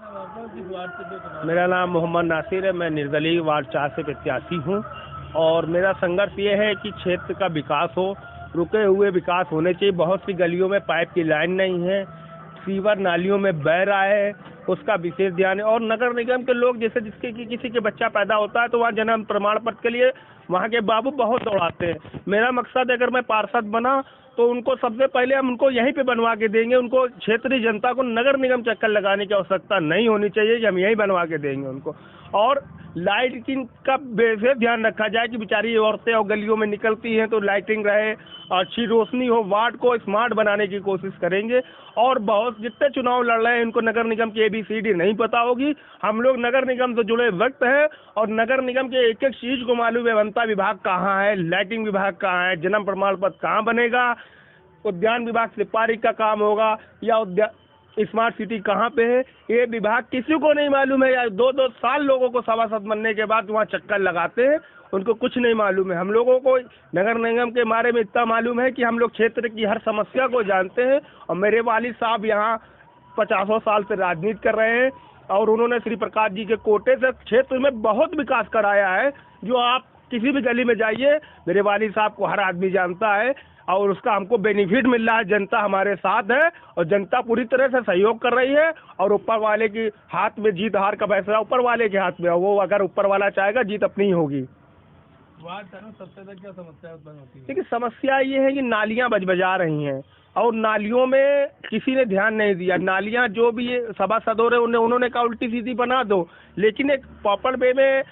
मेरा नाम मोहम्मद नासिर है। मैं निर्दलीय वार्ड 4 से प्रत्याशी हूँ और मेरा संघर्ष ये है कि क्षेत्र का विकास हो, रुके हुए विकास होने चाहिए। बहुत सी गलियों में पाइप की लाइन नहीं है, सीवर नालियों में बह रहा है, उसका विशेष ध्यान है। और नगर निगम के लोग जैसे किसी के बच्चा पैदा होता है तो वहाँ जन्म प्रमाण पत्र के लिए वहाँ के बाबू बहुत दौड़ाते हैं। मेरा मकसद है अगर मैं पार्षद बना तो उनको सबसे पहले हम उनको यहीं पे बनवा के देंगे। उनको क्षेत्रीय जनता को नगर निगम चक्कर लगाने की आवश्यकता नहीं होनी चाहिए कि हम यहीं बनवा के देंगे उनको। और लाइटिंग का विशेष ध्यान रखा जाए कि बेचारी औरतें और गलियों में निकलती हैं तो लाइटिंग रहे, अच्छी रोशनी हो। वार्ड को स्मार्ट बनाने की कोशिश करेंगे। और बहुत जितने चुनाव लड़ रहे हैं इनको नगर निगम की ABCD नहीं पता होगी। हम लोग नगर निगम से जुड़े वक्त हैं और नगर निगम के एक एक चीज को मालूम है। वनता विभाग कहाँ है, लाइटिंग विभाग कहाँ है, जन्म प्रमाण पत्र कहाँ बनेगा, उद्यान विभाग से पारिक का काम होगा या स्मार्ट सिटी कहाँ पे है, ये विभाग किसी को नहीं मालूम है। या 2-2 साल लोगों को सभासद बनने के बाद वहाँ चक्कर लगाते हैं, उनको कुछ नहीं मालूम है। हम लोगों को नगर निगम के बारे में इतना मालूम है कि हम लोग क्षेत्र की हर समस्या को जानते हैं। और मेरे वालिद साहब यहाँ 50 साल से राजनीति कर रहे हैं और उन्होंने श्री प्रकाश जी के कोटे से क्षेत्र में बहुत विकास कराया है। जो आप किसी भी गली में जाइए, मेरे वालिद साहब को हर आदमी जानता है और उसका हमको बेनिफिट मिल रहा है। जनता हमारे साथ है और जनता पूरी तरह से सहयोग कर रही है। और ऊपर वाले के हाथ में जीत हार का फैसला ऊपर वाले के हाथ में है। वो अगर ऊपर वाला चाहेगा जीत अपनी ही होगी। सबसे ज्यादा क्या समस्या उत्पन्न होती है? देखिए, समस्या ये है कि नालियां बजा रही हैं और नालियों में किसी ने ध्यान नहीं दिया। नालियां जो भी ये सभासद हो रहे उन्होंने कहा उल्टी सीधी बना दो, लेकिन एक प्रॉपर वे में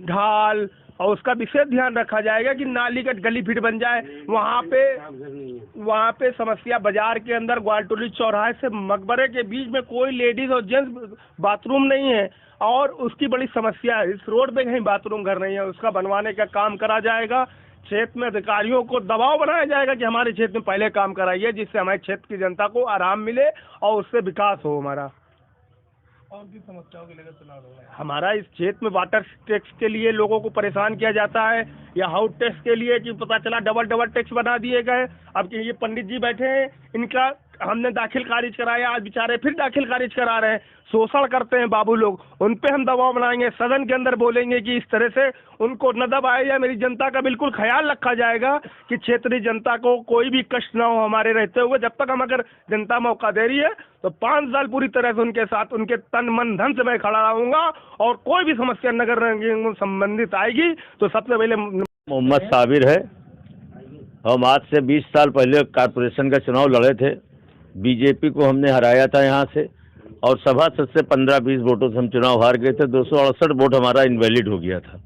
ढाल और उसका विशेष ध्यान रखा जाएगा कि नाली का गली फिट बन जाए। वहाँ पे समस्या बाजार के अंदर ग्वालटोली चौराहे से मकबरे के बीच में कोई लेडीज और जेंट्स बाथरूम नहीं है और उसकी बड़ी समस्या है। इस रोड पे कहीं बाथरूम घर नहीं है, उसका बनवाने का काम करा जाएगा। क्षेत्र में अधिकारियों को दबाव बनाया जाएगा कि हमारे क्षेत्र में पहले काम कराइए, जिससे हमारे क्षेत्र की जनता को आराम मिले और उससे विकास हो हमारा। और किस समस्याओं के लेकर चुनाव हो रहा है? हमारा इस क्षेत्र में वाटर टैक्स के लिए लोगों को परेशान किया जाता है या हाउस टैक्स के लिए कि पता चला डबल टैक्स बना दिए गए। अब ये पंडित जी बैठे हैं, इनका हमने दाखिल खारिज कराया, आज बेचारे फिर दाखिल खारिज करा रहे हैं। शोषण करते हैं बाबू लोग, उन पे हम दबाव बनाएंगे। सदन के अंदर बोलेंगे कि इस तरह से उनको न दबाए या मेरी जनता का बिल्कुल ख्याल रखा जाएगा कि क्षेत्रीय जनता को कोई भी कष्ट ना हो हमारे रहते हुए। जब तक हम अगर जनता मौका दे रही है तो 5 साल पूरी तरह से उनके साथ, उनके तन मन धन से मैं खड़ा रहूंगा। और कोई भी समस्या नगर निगम संबंधित आएगी तो सबसे पहले मोहम्मद साबिर है। हम आज से 20 साल पहले कारपोरेशन का चुनाव लड़े थे। बीजेपी को हमने हराया था यहाँ से और सभासद से 15-20 वोटों से हम चुनाव हार गए थे। 268 वोट हमारा इनवैलिड हो गया था।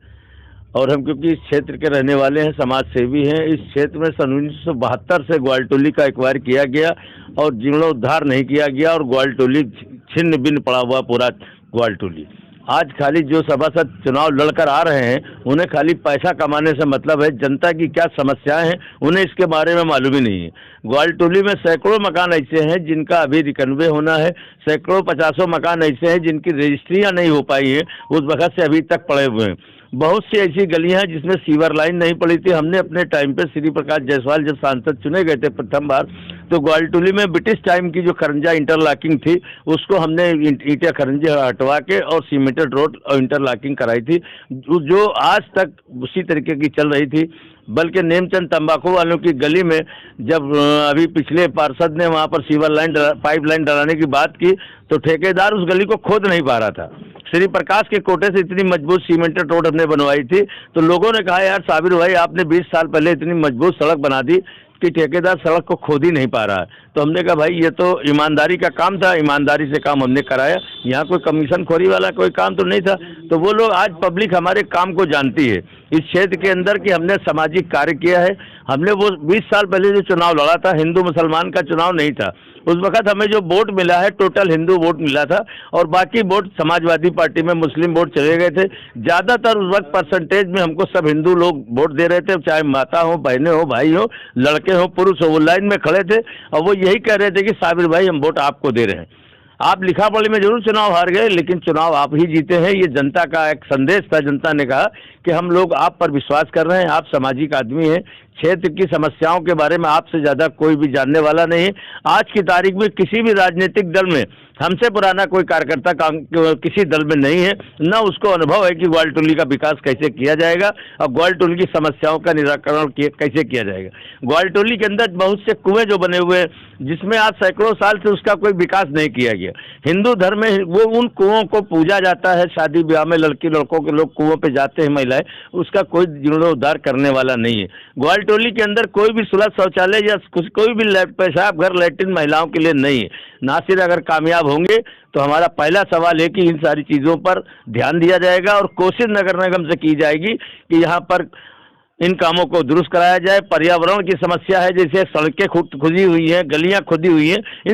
और हम क्योंकि इस क्षेत्र के रहने वाले हैं, समाज सेवी हैं, इस क्षेत्र में सन 1972 से ग्वालटोली का एक्वायर किया गया और जीर्णोद्धार नहीं किया गया और ग्वालटोली छिन्न भिन्न पड़ा हुआ पूरा ग्वालटोली। आज खाली जो सभासद चुनाव लड़कर आ रहे हैं उन्हें खाली पैसा कमाने से मतलब है। जनता की क्या समस्याएं हैं उन्हें इसके बारे में मालूम ही नहीं है। ग्वालटोली में सैकड़ों मकान ऐसे हैं जिनका अभी रिकन्वे होना है, सैकड़ों 50 मकान ऐसे हैं जिनकी रजिस्ट्रियां नहीं हो पाई है, उस वक्त से अभी तक पड़े हुए हैं। बहुत सी ऐसी गलियां हैं जिसमें सीवर लाइन नहीं पड़ी थी। हमने अपने टाइम पे श्री प्रकाश जायसवाल जब सांसद चुने गए थे प्रथम बार, तो ग्वालटोली में ब्रिटिश टाइम की जो खरंजा इंटरलॉकिंग थी उसको हमने ईंटा खरंजे हटवा के और सीमेंटेड रोड और इंटरलॉकिंग कराई थी, जो आज तक उसी तरीके की चल रही थी। बल्कि नेमचंद तंबाकू वालों की गली में जब अभी पिछले पार्षद ने वहाँ पर सीवर लाइन पाइप लाइन डलाने की बात की तो ठेकेदार उस गली को खोद नहीं पा रहा था। श्री प्रकाश के कोटे से इतनी मजबूत सीमेंटेड रोड हमने बनवाई थी तो लोगों ने कहा यार साबिर भाई आपने 20 साल पहले इतनी मजबूत सड़क बना दी कि ठेकेदार सड़क को खोद ही नहीं पा रहा है। तो हमने कहा भाई ये तो ईमानदारी का काम था, ईमानदारी से काम हमने कराया, यहाँ कोई कमीशन खोरी वाला कोई काम तो नहीं था। तो वो लोग आज पब्लिक हमारे काम को जानती है इस क्षेत्र के अंदर कि हमने सामाजिक कार्य किया है। हमने वो 20 साल पहले जो चुनाव लड़ा था, हिंदू मुसलमान का चुनाव नहीं था, उस वक्त हमें जो वोट मिला है टोटल हिंदू वोट मिला था और बाकी वोट समाजवादी पार्टी में मुस्लिम वोट चले गए थे। ज़्यादातर उस वक्त परसेंटेज में हमको सब हिंदू लोग वोट दे रहे थे, चाहे माता हो, बहनें हो, भाई हो, लड़के हो, पुरुष हो, वो लाइन में खड़े थे और वो यही कह रहे थे कि साबिर भाई हम वोट आपको दे रहे हैं। आप लिखा पढ़ी में जरूर चुनाव हार गए लेकिन चुनाव आप ही जीते हैं। ये जनता का एक संदेश था। जनता ने कहा कि हम लोग आप पर विश्वास कर रहे हैं, आप सामाजिक आदमी हैं, क्षेत्र की समस्याओं के बारे में आपसे ज़्यादा कोई भी जानने वाला नहीं है। आज की तारीख में किसी भी राजनीतिक दल में हमसे पुराना कोई कार्यकर्ता किसी दल में नहीं है, न उसको अनुभव है कि ग्वालटोली का विकास कैसे किया जाएगा और ग्वालटोली की समस्याओं का निराकरण कैसे किया जाएगा। ग्वालटोली के अंदर बहुत से कुएं जो बने हुए हैं, जिसमें आज सैकड़ों साल से उसका कोई विकास नहीं किया गया। हिंदू धर्म में वो उन कुओं को पूजा जाता है, शादी ब्याह में लड़की लड़कों के लोग कुओं पे जाते हैं महिलाएं, उसका कोई जीर्णोद्धार करने वाला नहीं है। ग्वालटोली के अंदर कोई भी सुलभ शौचालय या कोई भी पेशाब घर लैट्रिन महिलाओं के लिए नहीं है। नासिर अगर कामयाब होंगे तो हमारा पहला सवाल है कि इन सारी चीज़ों पर ध्यान दिया जाएगा और कोशिश नगर निगम से की जाएगी कि यहाँ पर इन कामों को दुरुस्त कराया जाए। पर्यावरण की समस्या है, जैसे सड़कें खुदी हुई हैं, गलियाँ खुदी हुई हैं,